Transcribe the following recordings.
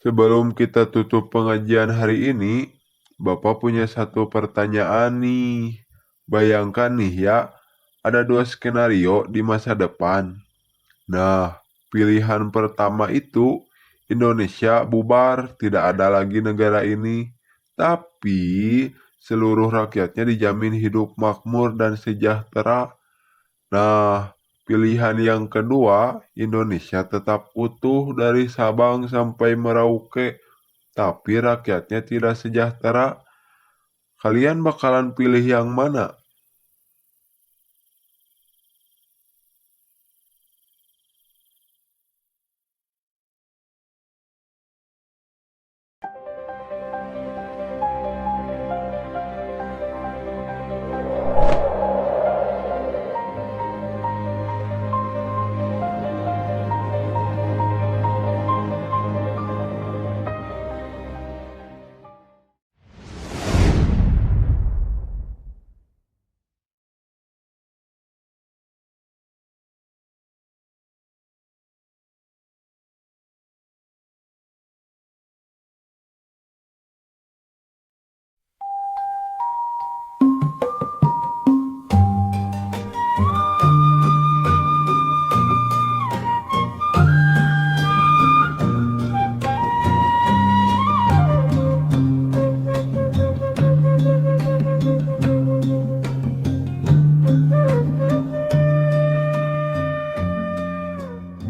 Sebelum kita tutup pengajian hari ini, Bapak punya satu pertanyaan nih. Bayangkan nih ya, ada dua skenario di masa depan. Nah, pilihan pertama itu Indonesia bubar, tidak ada lagi negara ini. Tapi seluruh rakyatnya dijamin hidup makmur dan sejahtera. Nah, pilihan yang kedua, Indonesia tetap utuh dari Sabang sampai Merauke, tapi rakyatnya tidak sejahtera. Kalian bakalan pilih yang mana?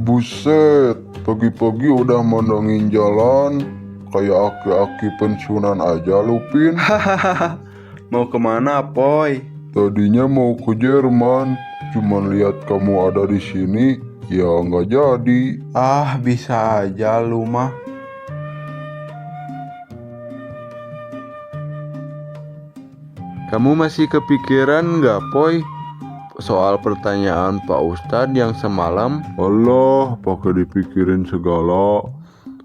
Buset, pagi-pagi udah mandangin jalan, kayak aki-aki pensiunan aja lu, Pin. Hahaha, mau kemana, Poy? Tadinya mau ke Jerman, cuman lihat kamu ada di sini, ya nggak jadi. Ah, bisa aja lu mah. Kamu masih kepikiran nggak, Poy? Soal pertanyaan Pak Ustadz yang semalam? Alah, pakai dipikirin segala.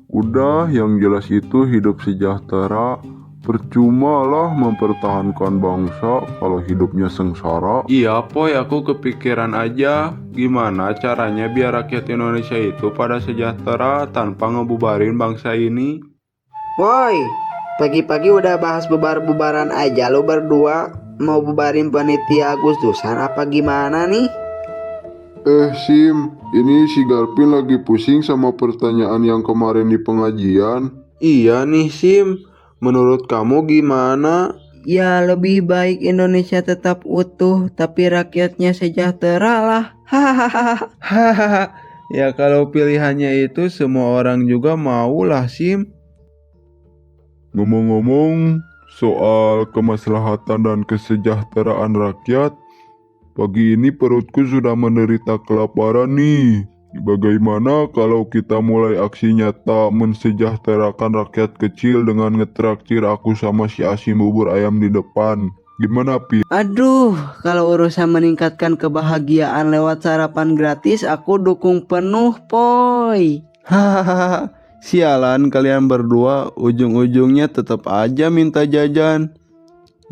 Udah, yang jelas itu hidup sejahtera. Percuma lah mempertahankan bangsa kalau hidupnya sengsara. Iya, Poy, aku kepikiran aja. Gimana caranya biar rakyat Indonesia itu pada sejahtera tanpa ngebubarin bangsa ini? Woi, pagi-pagi udah bahas bubar-bubaran aja lo berdua. Mau bubarin panitia Agustusan apa gimana nih? Sim, ini si Garpin lagi pusing sama pertanyaan yang kemarin di pengajian. Iya nih, Sim. Menurut kamu gimana? Ya lebih baik Indonesia tetap utuh tapi rakyatnya sejahtera lah. Hahaha. Hahaha. Ya kalau pilihannya itu semua orang juga mau lah, Sim. Ngomong-ngomong soal kemaslahatan dan kesejahteraan rakyat, pagi ini perutku sudah menderita kelaparan nih. Bagaimana kalau kita mulai aksi nyata mensejahterakan rakyat kecil dengan ngetraktir aku sama si Asim bubur ayam di depan? Gimana, Pi? Aduh, kalau urusan meningkatkan kebahagiaan lewat sarapan gratis aku dukung penuh, Poy. Hahaha. Sialan kalian berdua, ujung-ujungnya tetap aja minta jajan.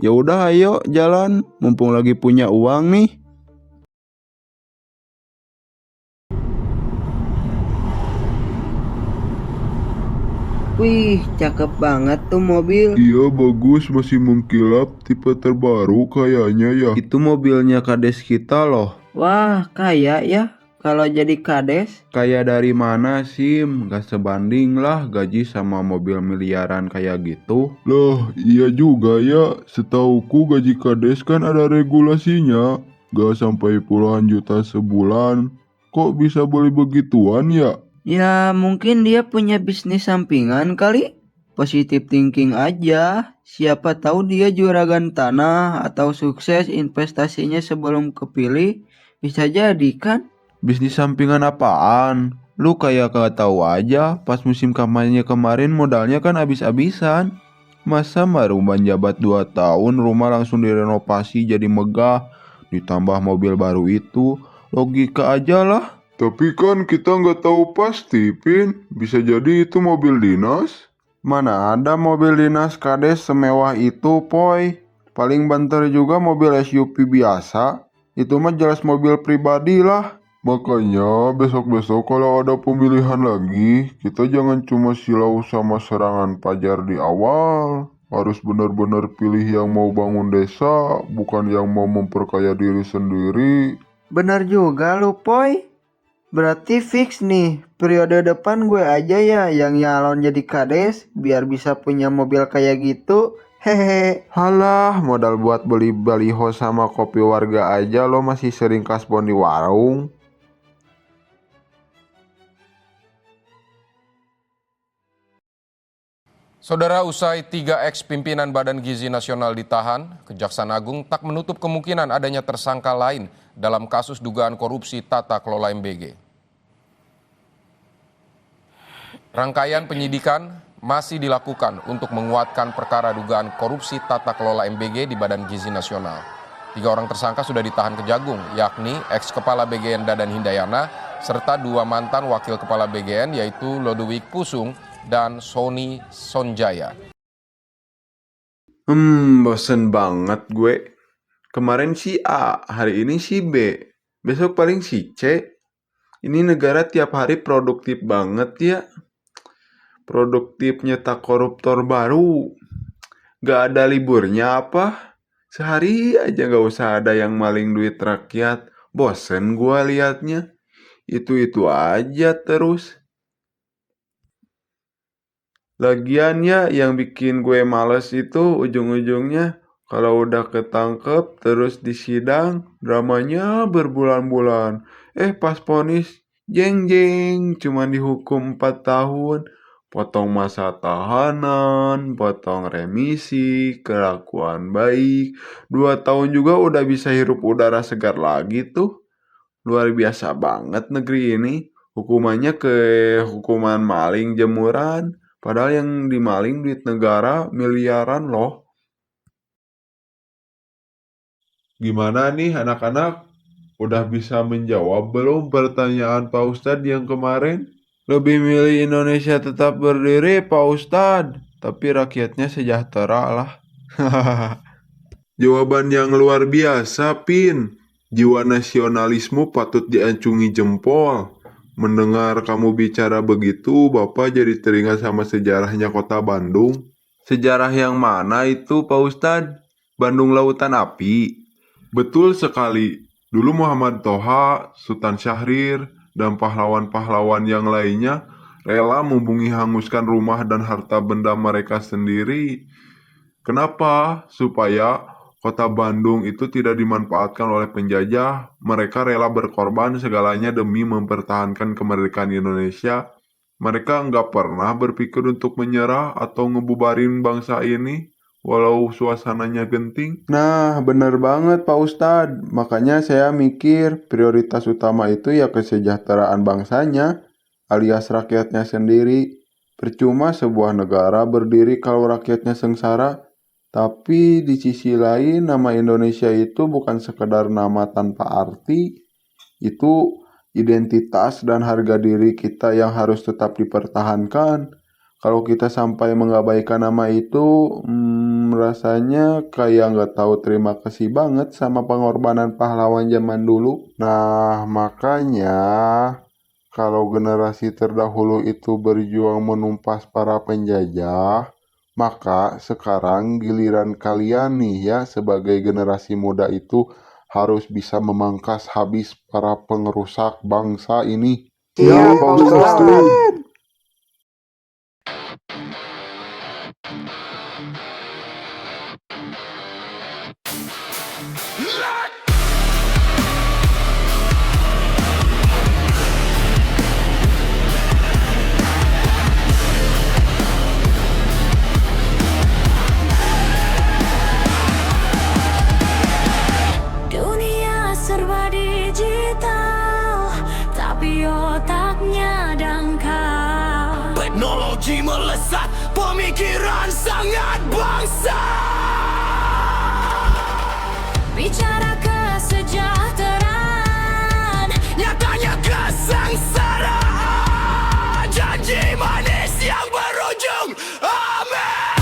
Ya udah ayo jalan, mumpung lagi punya uang nih. Wih, cakep banget tuh mobil. Iya bagus, masih mengkilap, tipe terbaru kayaknya ya. Itu mobilnya kades kita loh. Wah, kaya ya kalau jadi kades. Kayak dari mana Sim? Gak sebanding lah gaji sama mobil miliaran kayak gitu. Lah, iya juga ya. Setauku gaji kades kan ada regulasinya. Gak sampai puluhan juta sebulan. Kok bisa beli begituan ya? Ya mungkin dia punya bisnis sampingan kali. Positive thinking aja. Siapa tahu dia juragan tanah atau sukses investasinya sebelum kepilih. Bisa jadi kan? Bisnis sampingan apaan? Lu kayak gak tahu aja, pas musim kampanye kemarin modalnya kan habis-habisan. Masa baru menjabat 2 tahun rumah langsung direnovasi jadi megah, ditambah mobil baru itu, logika aja lah. Tapi kan kita nggak tahu pasti, Pin. Bisa jadi itu mobil dinas. Mana ada mobil dinas kades semewah itu, Poy. Paling banter juga mobil SUV biasa. Itu mah jelas mobil pribadi lah. Makanya besok-besok kalau ada pemilihan lagi, kita jangan cuma silau sama serangan fajar di awal. Harus benar-benar pilih yang mau bangun desa, bukan yang mau memperkaya diri sendiri. Benar juga lu, Poy. Berarti fix nih, periode depan gue aja ya yang nyalon jadi kades biar bisa punya mobil kayak gitu. Hehehe. Halah, modal buat beli baliho sama kopi warga aja lo masih sering kasbon di warung. Saudara, usai 3 ex-pimpinan Badan Gizi Nasional ditahan, Kejaksaan Agung tak menutup kemungkinan adanya tersangka lain dalam kasus dugaan korupsi tata kelola MBG. Rangkaian penyidikan masih dilakukan untuk menguatkan perkara dugaan korupsi tata kelola MBG di Badan Gizi Nasional. 3 orang tersangka sudah ditahan Kejagung, yakni ex-kepala BGN Dadan Hindayana, serta 2 mantan wakil kepala BGN yaitu Lodewijk Pusung dan Sony Sonjaya. Bosen banget gue. Kemarin si A, hari ini si B, besok paling si C. Ini negara tiap hari produktif banget ya. Produktif nyetak koruptor baru. Gak ada liburnya apa? Sehari aja gak usah ada yang maling duit rakyat. Bosen gue liatnya. Itu-itu aja terus. Lagian ya yang bikin gue males itu ujung-ujungnya kalau udah ketangkep terus disidang dramanya berbulan-bulan. Pas vonis jeng-jeng cuman dihukum 4 tahun. Potong masa tahanan, potong remisi, kelakuan baik. 2 tahun juga udah bisa hirup udara segar lagi tuh. Luar biasa banget negeri ini. Hukumannya ke hukuman maling jemuran. Padahal yang dimaling duit negara miliaran loh. Gimana nih anak-anak? Udah bisa menjawab belum pertanyaan Pak Ustadz yang kemarin? Lebih milih Indonesia tetap berdiri Pak Ustadz. Tapi rakyatnya sejahtera lah. Jawaban yang luar biasa, Pin. Jiwa nasionalisme patut diacungi jempol. Mendengar kamu bicara begitu, Bapak jadi teringat sama sejarahnya kota Bandung. Sejarah yang mana itu Pak Ustadz? Bandung Lautan Api. Betul sekali. Dulu Muhammad Toha, Sultan Syahrir, dan pahlawan-pahlawan yang lainnya rela membumi hanguskan rumah dan harta benda mereka sendiri. Kenapa? Supaya kota Bandung itu tidak dimanfaatkan oleh penjajah. Mereka rela berkorban segalanya demi mempertahankan kemerdekaan Indonesia. Mereka nggak pernah berpikir untuk menyerah atau ngebubarin bangsa ini, walau suasananya genting. Nah, bener banget Pak Ustadz. Makanya saya mikir prioritas utama itu ya kesejahteraan bangsanya, alias rakyatnya sendiri. Percuma sebuah negara berdiri kalau rakyatnya sengsara. Tapi di sisi lain nama Indonesia itu bukan sekedar nama tanpa arti. Itu identitas dan harga diri kita yang harus tetap dipertahankan. Kalau kita sampai mengabaikan nama itu, rasanya kayak nggak tahu terima kasih banget sama pengorbanan pahlawan zaman dulu. Nah, makanya kalau generasi terdahulu itu berjuang menumpas para penjajah, maka sekarang giliran kalian nih ya sebagai generasi muda itu harus bisa memangkas habis para pengerusak bangsa ini. Iya, Pak Pak Ustadz. Ustadz. Dunia serba digital, tapi otaknya dangkal. Teknologi melesat, pemikiran sangat bangsa. Bicara kesejahteraan, nyatanya kesengsaraan. Janji manis yang berujung amin.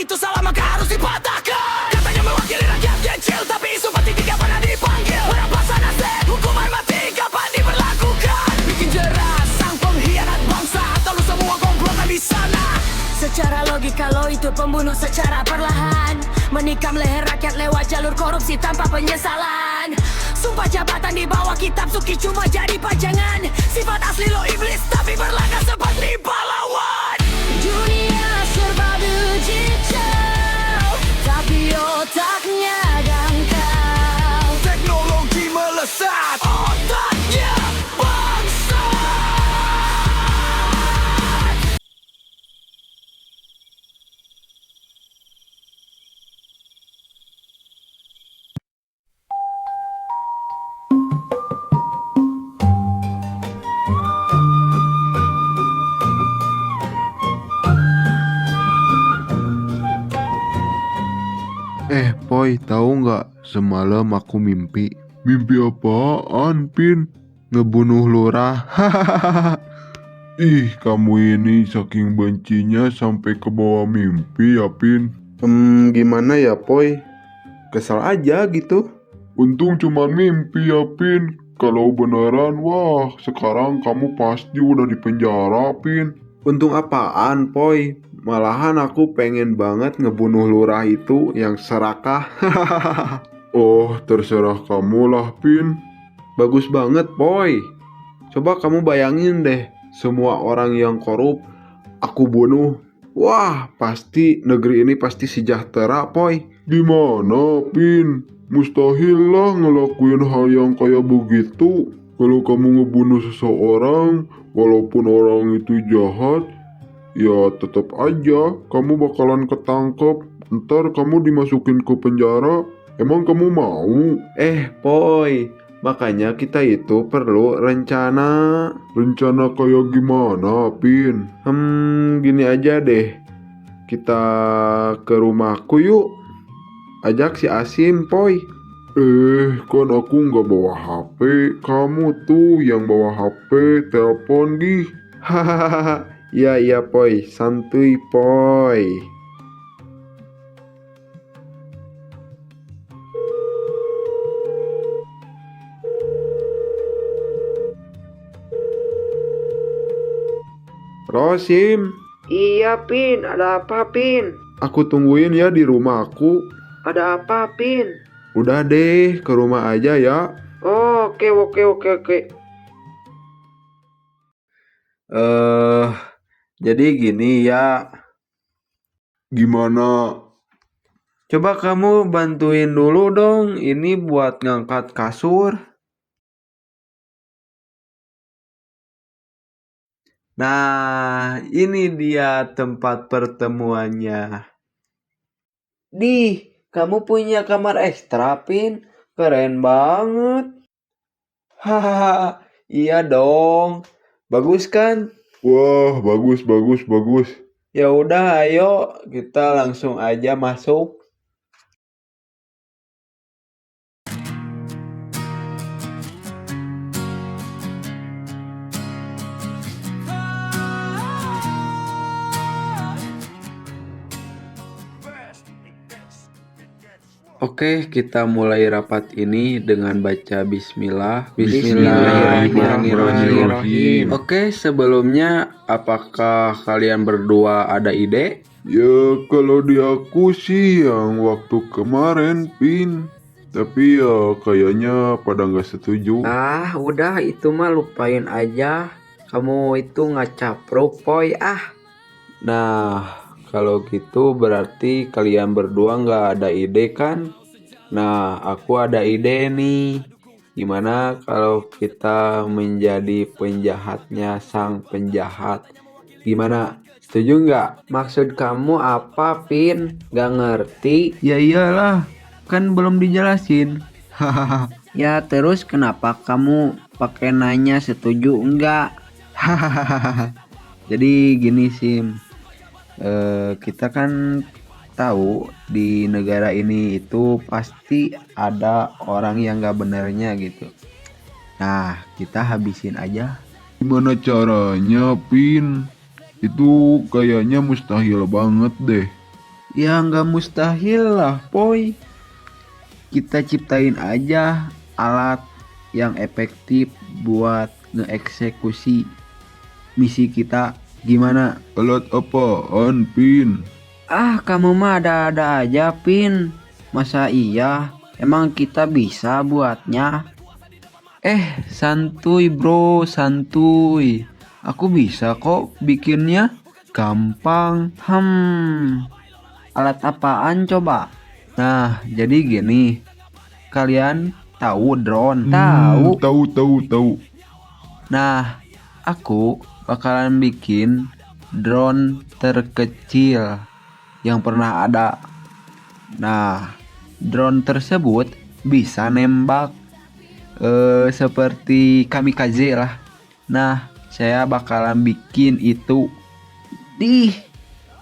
itu salah maka harus dipatahkan. Katanya mewakili rakyat kecil, tapi isu penting tidak pernah dipanggil. Perampasan aset, hukuman mati kapan diberlakukan? Bikin jerah sang pengkhianat bangsa, atau lu semua komplotan di sana. Secara logika lo itu pembunuh secara perlahan, menikam leher rakyat lewat jalur korupsi tanpa penyesalan. Sumpah jabatan di bawah kitab suci cuma jadi pajangan. Sifat asli lo iblis tapi berlagak seperti pahlawan. Dunia serba digital, tapi otaknya dangkal. Teknologi melesat, otaknya bangsat. Poi, tahu nggak? Semalam aku mimpi Mimpi apaan, Pin? ngebunuh lurah. Ih, kamu ini saking bencinya sampai ke bawah mimpi ya, Pin. Gimana ya, Poi? Kesel aja gitu. Untung cuma mimpi ya, Pin. Kalau beneran, wah, sekarang kamu pasti udah di penjara, Pin. Untung apaan, Poi? Malahan aku pengen banget ngebunuh lurah itu yang serakah. Oh, terserah kamu lah, Pin. Bagus banget, Poi. Coba kamu bayangin deh, semua orang yang korup aku bunuh. Wah, pasti negeri ini pasti sejahtera, Poi. Gimana, Pin? Mustahil lah ngelakuin hal yang kayak begitu. Kalau kamu ngebunuh seseorang, walaupun orang itu jahat, ya tetap aja kamu bakalan ketangkep. Ntar kamu dimasukin ke penjara. Emang kamu mau? Poi, makanya kita itu perlu rencana. Rencana kayak gimana, Pin? Gini aja deh. Kita ke rumahku yuk. Ajak si Asim, Poi. Kan aku nggak bawa HP. Kamu tuh yang bawa HP, telepon gih. Hahaha. Iya, Poi. Santuy, Poi. Rosim. Iya, Pin. Ada apa, Pin? Aku tungguin ya di rumahku. Ada apa, Pin? Udah deh, ke rumah aja ya. Oh, oke. Jadi gini ya. Gimana? Coba kamu bantuin dulu dong. Ini buat ngangkat kasur. Nah, ini dia tempat pertemuannya. Dih, kamu punya kamar ekstra, Pin. Keren banget. Hahaha, iya dong. Bagus kan? Wah, bagus. Ya udah, ayo kita langsung aja masuk. Oke, kita mulai rapat ini dengan baca bismillah. Bismillahirrahmanirrahim. Oke, sebelumnya apakah kalian berdua ada ide? Ya kalau di aku sih yang waktu kemarin, Pin. Tapi ya kayaknya pada nggak setuju. Ah, udah itu mah lupain aja. Kamu itu ngacapruk, Poi. Nah, kalau gitu berarti kalian berdua nggak ada ide kan? Nah, aku ada ide nih. Gimana kalau kita menjadi penjahatnya sang penjahat? Gimana? Setuju nggak? Maksud kamu apa, Pin? Gak ngerti. Ya iyalah, kan belum dijelasin. Ya terus kenapa kamu pakai nanya setuju enggak? Jadi gini Sim, kita kan tahu di negara ini itu pasti ada orang yang gak benernya gitu. Nah, kita habisin aja. Gimana caranya, Pin? Itu kayaknya mustahil banget deh. Ya nggak mustahil lah, Poy. Kita ciptain aja alat yang efektif buat ngeeksekusi misi kita. Gimana? Alat apaan, Pin? Ah, kamu mah ada-ada aja, Pin. Masa iya? Emang kita bisa buatnya? Santuy bro, santuy. Aku bisa kok bikinnya. Gampang. Alat apaan coba? Nah, jadi gini. Kalian tahu drone? Tahu. Nah, aku bakalan bikin drone terkecil yang pernah ada. Nah, drone tersebut bisa nembak seperti kamikaze lah. Nah, saya bakalan bikin itu.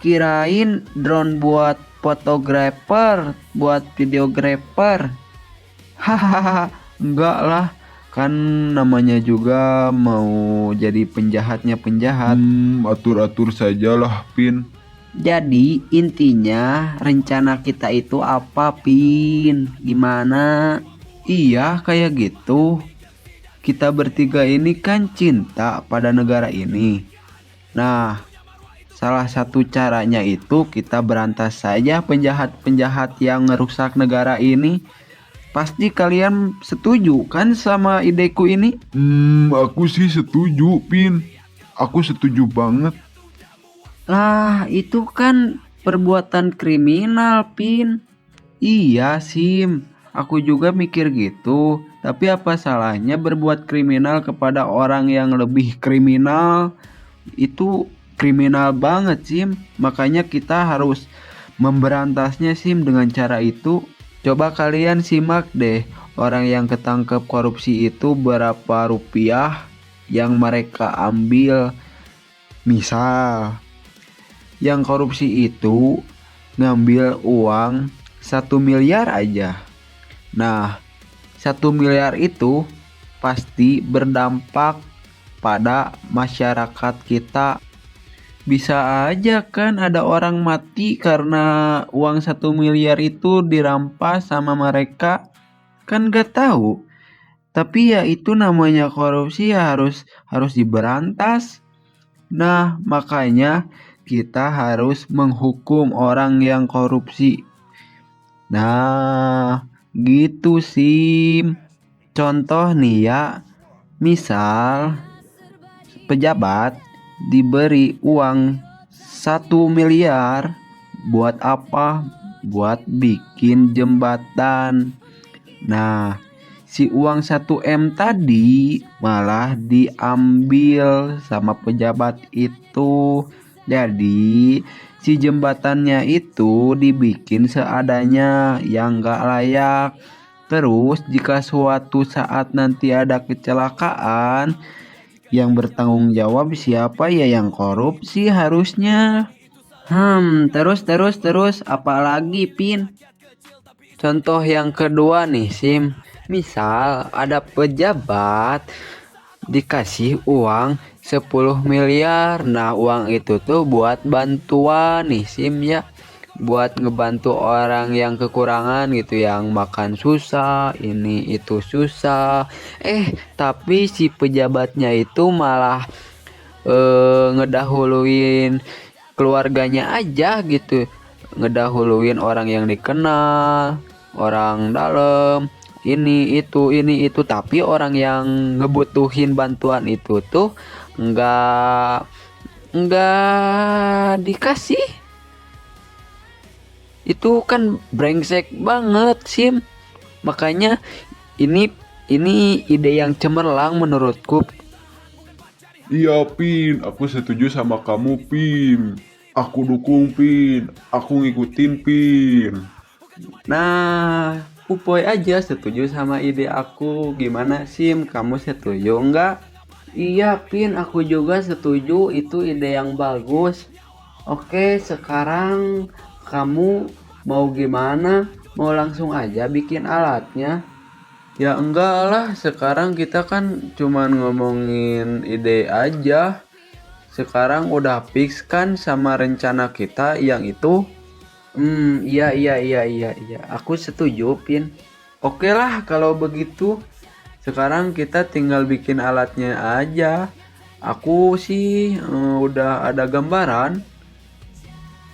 Kirain drone buat fotografer, buat videografer. Hahaha, enggak lah. Kan namanya juga mau jadi penjahatnya penjahat. Atur-atur sajalah, Pin. Jadi intinya rencana kita itu apa, Pin? Gimana? Iya, kayak gitu. Kita bertiga ini kan cinta pada negara ini. Nah, salah satu caranya itu kita berantas saja penjahat-penjahat yang ngerusak negara ini. Pasti kalian setuju kan sama ideku ini? Aku sih setuju, Pin. Aku setuju banget. Lah, itu kan perbuatan kriminal, Pin. Iya, Sim. Aku juga mikir gitu. Tapi apa salahnya berbuat kriminal kepada orang yang lebih kriminal? Itu kriminal banget, Sim. Makanya kita harus memberantasnya, Sim, dengan cara itu. Coba kalian simak deh, orang yang ketangkep korupsi itu berapa rupiah yang mereka ambil. Misal, yang korupsi itu ngambil uang 1 miliar aja. Nah, 1 miliar itu pasti berdampak pada masyarakat kita. Bisa aja kan ada orang mati karena uang 1 miliar itu dirampas sama mereka. Kan gak tahu. Tapi ya itu namanya korupsi, ya harus diberantas. Nah, makanya kita harus menghukum orang yang korupsi. Nah, gitu sih. Contoh nih ya, misal pejabat diberi uang 1 miliar buat apa? Buat bikin jembatan. Nah, si uang 1 M tadi malah diambil sama pejabat itu. Jadi si jembatannya itu dibikin seadanya yang gak layak. Terus jika suatu saat nanti ada kecelakaan, yang bertanggung jawab siapa? Ya yang korupsi harusnya. Terus apalagi, Pin? Contoh yang kedua nih, Sim. Misal ada pejabat dikasih uang 10 miliar. Nah, uang itu tuh buat bantuan nih, Sim ya. Buat ngebantu orang yang kekurangan gitu, yang makan susah, ini itu susah. Tapi si pejabatnya itu malah ngedahuluin keluarganya aja gitu. Ngedahuluin orang yang dikenal, orang dalam, ini itu, tapi orang yang ngebutuhin bantuan itu tuh nggak dikasih. Itu kan brengsek banget, Sim. Makanya ini ide yang cemerlang menurutku. Iya, Pin. Aku setuju sama kamu, Pin. Aku dukung, Pin. Aku ngikutin, Pin. Nah, Upoy aja setuju sama ide aku. Gimana, Sim? Kamu setuju enggak? Iya, Pin, aku juga setuju, itu ide yang bagus. Oke, sekarang kamu mau gimana? Mau langsung aja bikin alatnya? Ya enggak lah, sekarang kita kan cuman ngomongin ide aja. Sekarang udah fix kan sama rencana kita yang itu. Iya. Aku setuju, Pin. Oke lah kalau begitu. Sekarang kita tinggal bikin alatnya aja. Aku sih udah ada gambaran.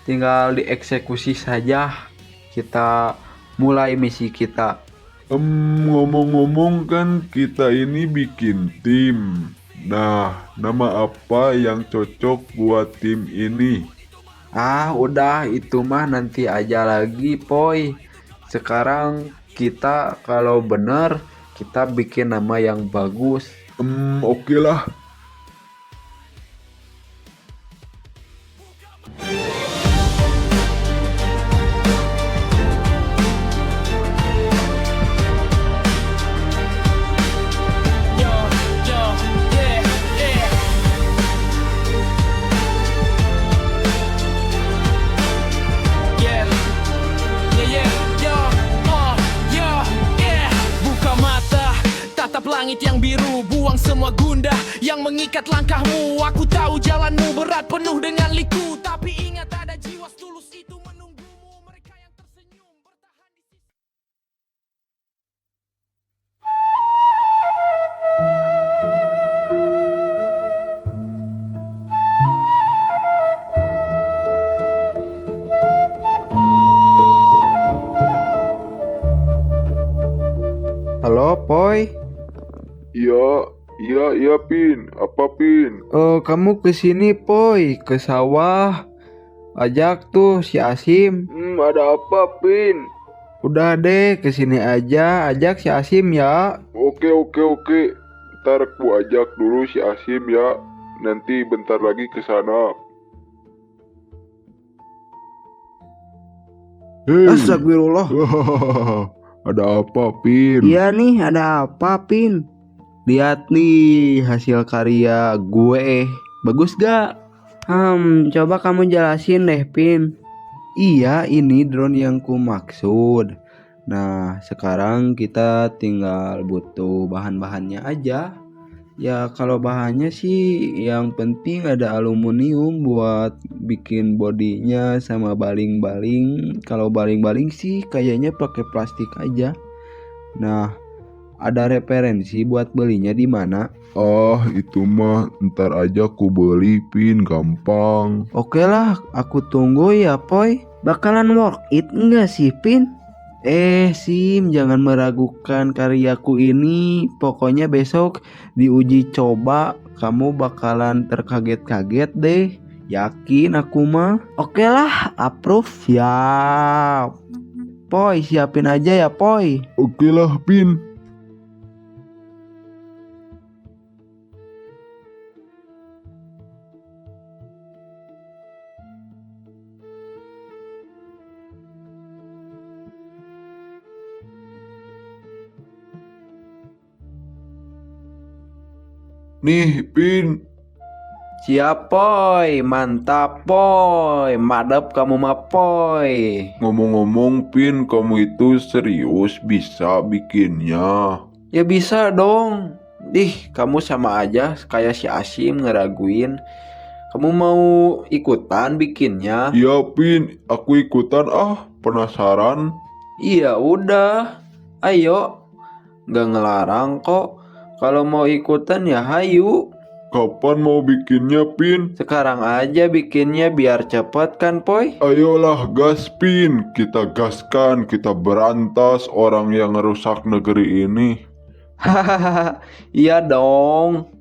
Tinggal dieksekusi saja. Kita mulai misi kita. Ngomong-ngomong kan kita ini bikin tim. Nah, nama apa yang cocok buat tim ini? Ah, udah itu mah nanti aja lagi, Poy. Sekarang kita kalau bener kita bikin nama yang bagus. Oke lah. Yo, yeah. Buka mata, tatap langit yang biru, buang semua gundah yang mengikat langkahmu. Aku tahu jalanmu berat penuh dengan liku, tapi ingat ada jiwa tulus itu menunggumu. Mereka yang tersenyum bertahan di sisi. Halo, Poy. Iya, Pin. Apa, Pin? Kamu kesini, Poy, ke sawah. Ajak tuh si Asim. Ada apa, Pin? Udah deh, kesini aja. Ajak si Asim ya. Oke. Ntar aku ajak dulu si Asim ya. Nanti bentar lagi ke sana. Hei. Astagfirullah. Ada apa, Pin? Iya nih, ada apa, Pin? Lihat nih hasil karya gue. Bagus gak? Coba kamu jelasin deh, Pin. Iya, ini drone yang ku maksud. Nah, sekarang kita tinggal butuh bahan-bahannya aja. Ya, kalau bahannya sih yang penting ada aluminium buat bikin bodinya sama baling-baling. Kalau baling-baling sih kayaknya pakai plastik aja. Nah, ada referensi buat belinya di mana? Itu mah ntar aja ku beli, Pin. Gampang. Oke lah, aku tunggu ya, Poy. Bakalan work it enggak sih, Pin? Sim, jangan meragukan karyaku ini. Pokoknya besok diuji coba, kamu bakalan terkaget-kaget deh. Yakin aku mah. Oke lah, approve. Siap. Poy, siapin aja ya, Poy. Oke lah, Pin. Nih, Pin. Siap, Poy. Mantap, Poy. Madep kamu mah, Poy. Ngomong-ngomong, Pin, kamu itu serius bisa bikinnya? Ya bisa dong. Kamu sama aja kayak si Asim ngeraguin. Kamu mau ikutan bikinnya? Iya, Pin. Aku ikutan penasaran. Iya udah. Ayo. Gak ngelarang kok. Kalau mau ikutan ya hayu. Kapan mau bikinnya, Pin? Sekarang aja bikinnya biar cepet kan, Poy? Ayolah, gas, Pin. Kita gaskan, kita berantas orang yang ngerusak negeri ini. Hahaha. Iya dong.